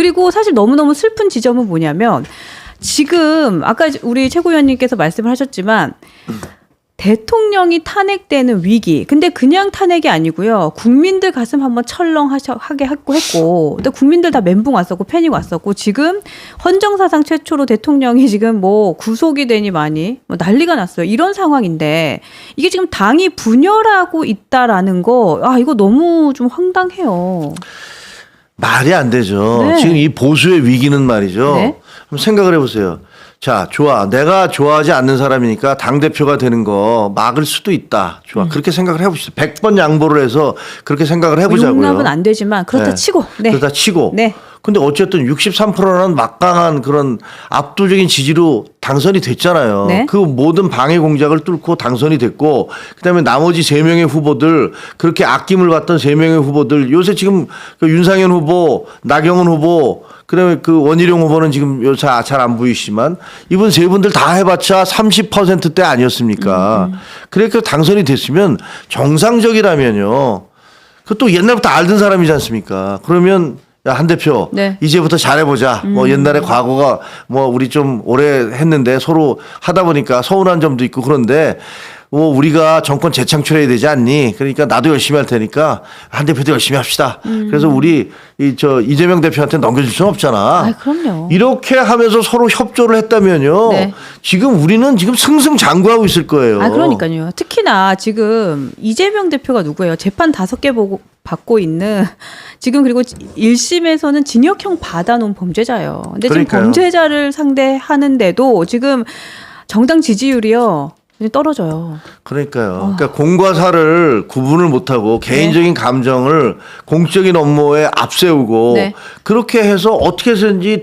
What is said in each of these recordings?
그리고 사실 너무너무 슬픈 지점은 뭐냐면 지금 아까 우리 최고위원님께서 말씀을 하셨지만 대통령이 탄핵되는 위기. 근데 그냥 탄핵이 아니고요. 국민들 가슴 한번 철렁하게 했고 또 국민들 다 멘붕 왔었고 패닉 왔었고 지금 헌정사상 최초로 대통령이 지금 뭐 구속이 되니 많이 뭐 난리가 났어요. 이런 상황인데 이게 지금 당이 분열하고 있다라는 거 이거 너무 좀 황당해요. 말이 안 되죠. 네. 지금 이 보수의 위기는 말이죠. 네. 한번 생각을 해보세요. 자, 좋아. 내가 좋아하지 않는 사람이니까 당대표가 되는 거 막을 수도 있다. 좋아. 그렇게 생각을 해봅시다. 100번 양보를 해서 그렇게 생각을 해보자고요. 용납은 안 되지만 그렇다 네. 치고. 네. 그렇다 치고. 네. 근데 어쨌든 63%라는 막강한 그런 압도적인 지지로 당선이 됐잖아요. 네. 그 모든 방해 공작을 뚫고 당선이 됐고 그다음에 나머지 3명의 후보들 그렇게 아낌을 받던 3명의 후보들 요새 지금 그 윤상현 후보, 나경원 후보 그다음에 그 원희룡 후보는 지금 요새 잘 안 보이시지만 이분 세 분들 다 해봤자 30%대 아니었습니까? 그러니까 당선이 됐으면 정상적이라면요. 그것도 옛날부터 알던 사람이지 않습니까? 그러면 야, 한 대표, 네. 이제부터 잘해보자. 뭐 옛날에 과거가 뭐 우리 좀 오래 했는데 서로 하다 보니까 서운한 점도 있고 그런데 뭐 우리가 정권 재창출해야 되지 않니? 그러니까 나도 열심히 할 테니까 한 대표도 열심히 합시다. 그래서 우리 이재명 대표한테 넘겨줄 수는 없잖아. 그럼요. 이렇게 하면서 서로 협조를 했다면요. 네. 지금 우리는 지금 승승장구하고 있을 거예요. 그러니까요. 특히나 지금 이재명 대표가 누구예요? 재판 5개 받고 있는 지금 그리고 1심에서는 징역형 받아놓은 범죄자예요. 근데 그러니까요. 지금 범죄자를 상대하는데도 지금 정당 지지율이요. 떨어져요. 그러니까요. 그러니까 공과 사를 구분을 못하고 개인적인 감정을 공적인 업무에 앞세우고 네. 그렇게 해서 어떻게 해서든지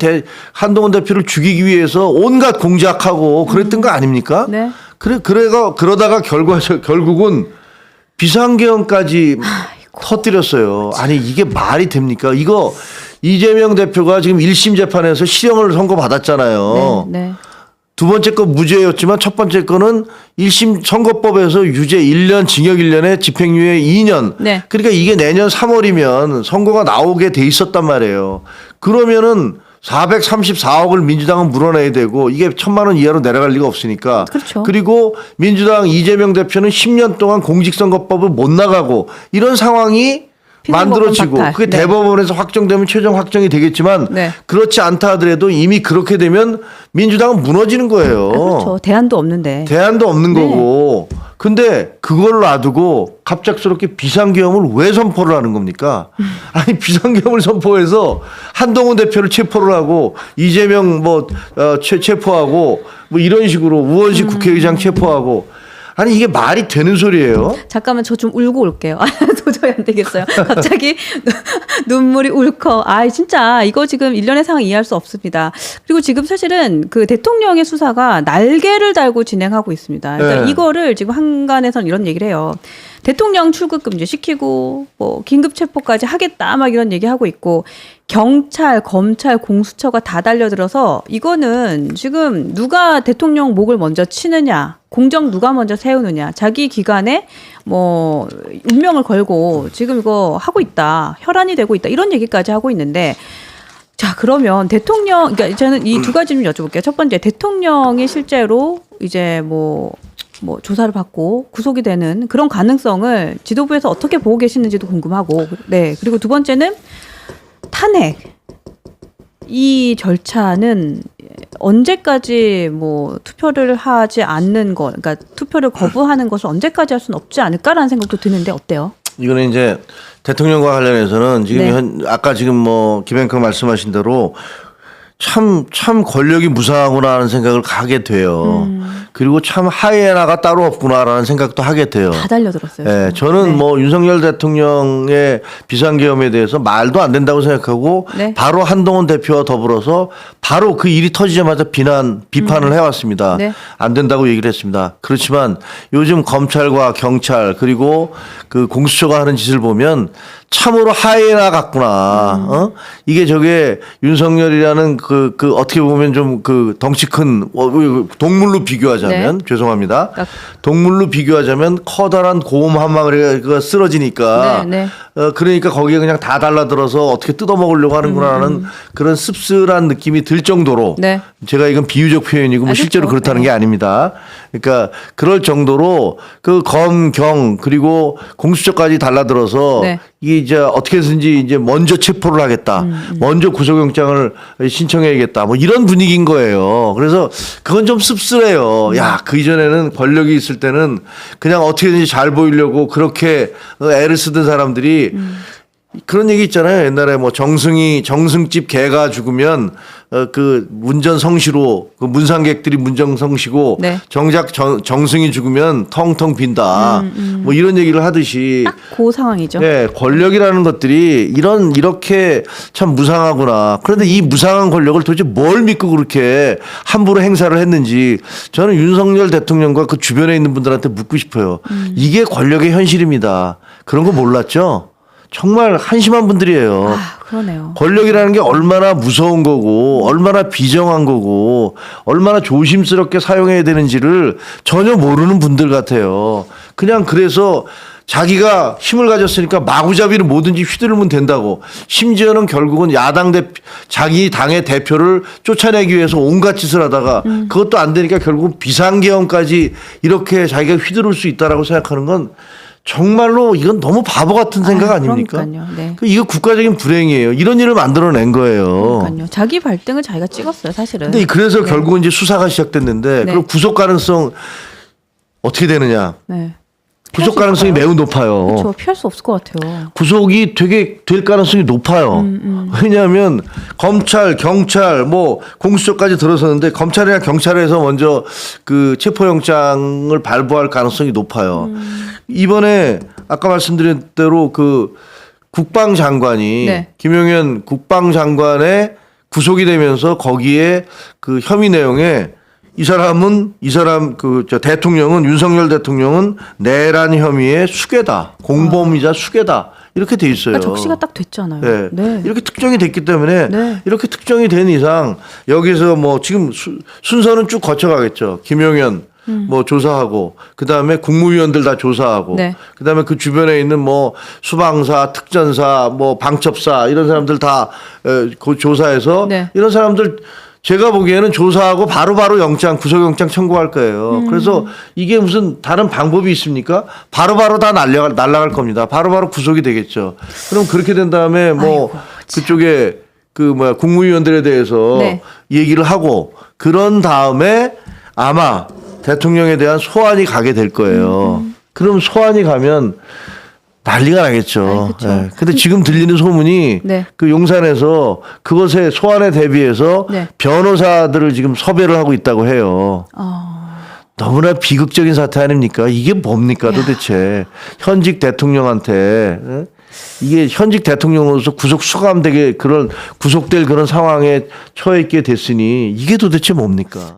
한동훈 대표를 죽이기 위해서 온갖 공작하고 그랬던 거 아닙니까? 네. 그러다가 결국은 비상계엄까지 터뜨렸어요. 아니 이게 말이 됩니까? 이거 이재명 대표가 지금 1심 재판에서 실형을 선고받았잖아요. 네. 두 번째 거 무죄였지만 첫 번째 거는 1심 선거법에서 유죄 1년 징역 1년에 집행유예 2년. 네. 그러니까 이게 내년 3월이면 선거가 나오게 돼 있었단 말이에요. 그러면은 434억을 민주당은 물어내야 되고 이게 1,000만 원 이하로 내려갈 리가 없으니까. 그렇죠. 그리고 민주당 이재명 대표는 10년 동안 공직선거법을 못 나가고 이런 상황이 만들어지고 박탈. 그게 네. 대법원에서 확정되면 최종 확정이 되겠지만 네. 그렇지 않다 하더라도 이미 그렇게 되면 민주당은 무너지는 거예요. 그렇죠. 대안도 없는데. 대안도 없는 네. 거고. 근데 그걸 놔두고 갑작스럽게 비상계엄을 왜 선포를 하는 겁니까? 아니 비상계엄을 선포해서 한동훈 대표를 체포를 하고 이재명 체포하고 뭐 이런 식으로 우원식 국회의장 체포하고 아니 이게 말이 되는 소리예요? 잠깐만 저 좀 울고 올게요. 도저히 안 되겠어요. 갑자기 눈물이 울컥. 진짜 이거 지금 일련의 상황 이해할 수 없습니다. 그리고 지금 사실은 그 대통령의 수사가 날개를 달고 진행하고 있습니다. 그러니까 네. 이거를 지금 한간에서는 이런 얘기를 해요. 대통령 출국 금지 시키고 뭐 긴급 체포까지 하겠다 막 이런 얘기하고 있고 경찰, 검찰, 공수처가 다 달려들어서 이거는 지금 누가 대통령 목을 먼저 치느냐, 공정 누가 먼저 세우느냐, 자기 기관에 뭐 운명을 걸고 지금 이거 하고 있다, 혈안이 되고 있다 이런 얘기까지 하고 있는데 자 그러면 대통령, 그러니까 저는 이 두 가지 좀 여쭤볼게요. 첫 번째 대통령이 실제로 이제 뭐 조사를 받고 구속이 되는 그런 가능성을 지도부에서 어떻게 보고 계시는지도 궁금하고, 네. 그리고 두 번째는 탄핵. 이 절차는 언제까지 뭐 투표를 하지 않는 것, 그러니까 투표를 거부하는 것을 언제까지 할 수는 없지 않을까라는 생각도 드는데 어때요? 이거는 이제 대통령과 관련해서는 지금 네. 아까 지금 뭐 김행커 말씀하신 대로 참 권력이 무상하구나 하는 생각을 하게 돼요. 그리고 참 하이에나가 따로 없구나라는 생각도 하게 돼요. 다 달려들었어요. 네, 지금. 저는 네. 뭐 윤석열 대통령의 비상계엄에 대해서 말도 안 된다고 생각하고 네. 바로 한동훈 대표와 더불어서 바로 그 일이 터지자마자 비판을 해왔습니다. 네. 안 된다고 얘기를 했습니다. 그렇지만 요즘 검찰과 경찰 그리고 그 공수처가 하는 짓을 보면 참으로 하이에나 같구나. 어? 이게 저게 윤석열이라는 그 어떻게 보면 좀 그 덩치 큰 동물로 비교하자면 죄송합니다. 동물로 비교하자면 커다란 곰 한 마리가 쓰러지니까 그러니까 거기에 그냥 다 달라들어서 어떻게 뜯어먹으려고 하는구나라는 그런 씁쓸한 느낌이 들 정도로 제가 이건 비유적 표현이고 뭐 실제로 그렇다는 게 아닙니다. 그러니까 그럴 정도로 그 검, 경 그리고 공수처까지 달라들어서 이게 이제 어떻게 해서든지 이제 먼저 체포를 하겠다. 먼저 구속영장을 신청해야겠다. 뭐 이런 분위기인 거예요. 그래서 그건 좀 씁쓸해요. 야, 그 이전에는 권력이 있을 때는 그냥 어떻게든지 잘 보이려고 그렇게 애를 쓰던 사람들이 그런 얘기 있잖아요. 옛날에 뭐 정승집 개가 죽으면 그 문전성시로 그 문상객들이 문전성시고 정작 정승이 죽으면 텅텅 빈다. 뭐 이런 얘기를 하듯이 딱 그 상황이죠. 네, 권력이라는 것들이 이렇게 참 무상하구나. 그런데 이 무상한 권력을 도대체 뭘 믿고 그렇게 함부로 행사를 했는지 저는 윤석열 대통령과 그 주변에 있는 분들한테 묻고 싶어요. 이게 권력의 현실입니다. 그런 거 몰랐죠? 정말 한심한 분들이에요. 그러네요. 권력이라는 게 얼마나 무서운 거고 얼마나 비정한 거고 얼마나 조심스럽게 사용해야 되는지를 전혀 모르는 분들 같아요. 그냥 그래서 자기가 힘을 가졌으니까 마구잡이로 뭐든지 휘두르면 된다고. 심지어는 결국은 자기 당의 대표를 쫓아내기 위해서 온갖 짓을 하다가 그것도 안 되니까 결국은 비상계엄까지 이렇게 자기가 휘두를 수 있다라고 생각하는 건 정말로 이건 너무 바보 같은 생각 아닙니까? 이거 국가적인 불행이에요. 이런 일을 만들어낸 거예요. 그러니까요. 자기 발등을 자기가 찍었어요, 사실은. 근데 그래서 결국은 이제 수사가 시작됐는데 그럼 구속 가능성 어떻게 되느냐? 구속 가능성이 매우 높아요. 그렇죠. 피할 수 없을 것 같아요. 구속이 되게 될 가능성이 높아요. 왜냐하면 검찰, 경찰, 뭐 공수처까지 들어섰는데 검찰이나 경찰에서 먼저 그 체포영장을 발부할 가능성이 높아요. 이번에 아까 말씀드린 대로 그 국방장관이 김용현 국방장관의 구속이 되면서 거기에 그 혐의 내용에 대통령은 윤석열 대통령은 내란 혐의의 수괴다. 공범이자 수괴다. 이렇게 돼 있어요. 그러니까 적시가 딱 됐잖아요. 이렇게 특정이 됐기 때문에 이렇게 특정이 된 이상 여기서 뭐 지금 순서는 쭉 거쳐가겠죠. 김용현 뭐 조사하고 그다음에 국무위원들 다 조사하고 그다음에 그 주변에 있는 뭐 수방사, 특전사, 뭐 방첩사 이런 사람들 다 조사해서 이런 사람들 제가 보기에는 조사하고 바로바로 구속영장 청구할 거예요. 그래서 이게 무슨 다른 방법이 있습니까? 바로바로 다 날아갈 겁니다. 바로바로 구속이 되겠죠. 그럼 그렇게 된 다음에 뭐 그쪽에 국무위원들에 대해서 얘기를 하고 그런 다음에 아마 대통령에 대한 소환이 가게 될 거예요. 그럼 소환이 가면 난리가 나겠죠. 근데 지금 들리는 소문이 그 용산에서 그것에 소환에 대비해서 변호사들을 지금 섭외를 하고 있다고 해요. 너무나 비극적인 사태 아닙니까? 이게 뭡니까 도대체. 현직 대통령한테 이게 현직 대통령으로서 구속될 그런 상황에 처해 있게 됐으니 이게 도대체 뭡니까?